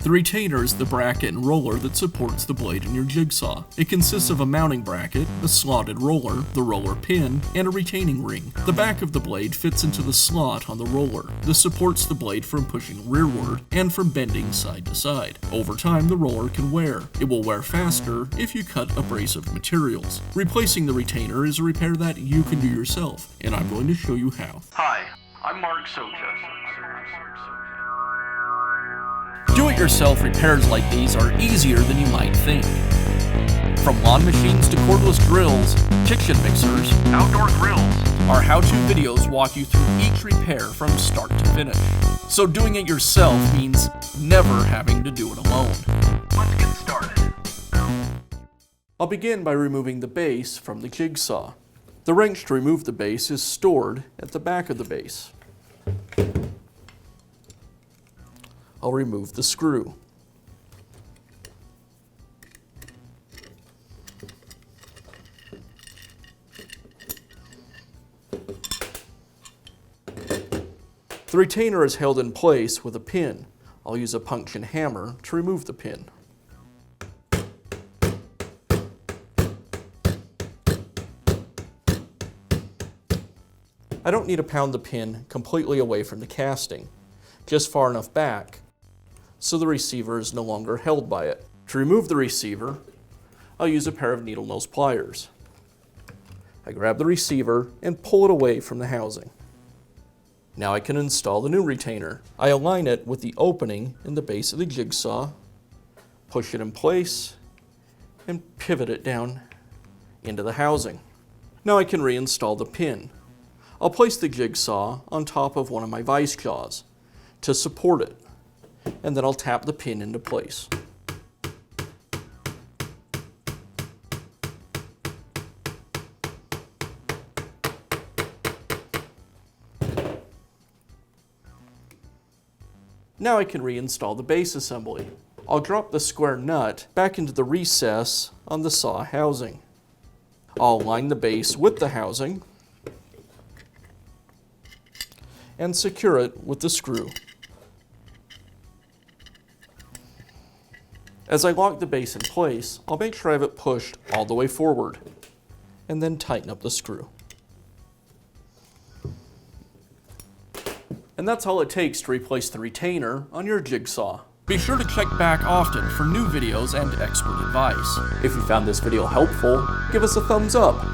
The retainer is the bracket and roller that supports the blade in your jigsaw. It consists of a mounting bracket, a slotted roller, the roller pin, and a retaining ring. The back of the blade fits into the slot on the roller. This supports the blade from pushing rearward and from bending side to side. Over time, the roller can wear. It will wear faster if you cut abrasive materials. Replacing the retainer is a repair that you can do yourself, and I'm going to show you how. Hi, I'm Mark Socha. Do-it-yourself repairs like these are easier than you might think. From lawn machines to cordless grills, kitchen mixers, Outdoor grills. our how-to videos walk you through each repair from start to finish. So doing it yourself means never having to do it alone. Let's get started. I'll begin by removing the base from the jigsaw. The wrench to remove the base is stored at the back of the base. I'll remove the screw. The retainer is held in place with a pin. I'll use a punction hammer to remove the pin. I don't need to pound the pin completely away from the casting, just far enough back so the receiver is no longer held by it. To remove the receiver, I'll use a pair of needle nose pliers. I grab the receiver and pull it away from the housing. Now I can install the new retainer. I align it with the opening in the base of the jigsaw, push it in place, and pivot it down into the housing. Now I can reinstall the pin. I'll place the jigsaw on top of one of my vise jaws to support it, and then I'll tap the pin into place. Now I can reinstall the base assembly. I'll drop the square nut back into the recess on the saw housing. I'll align the base with the housing and secure it with the screw. As I lock the base in place, I'll make sure I have it pushed all the way forward and then tighten up the screw. And that's all it takes to replace the retainer on your jigsaw. Be sure to check back often for new videos and expert advice. If you found this video helpful, give us a thumbs up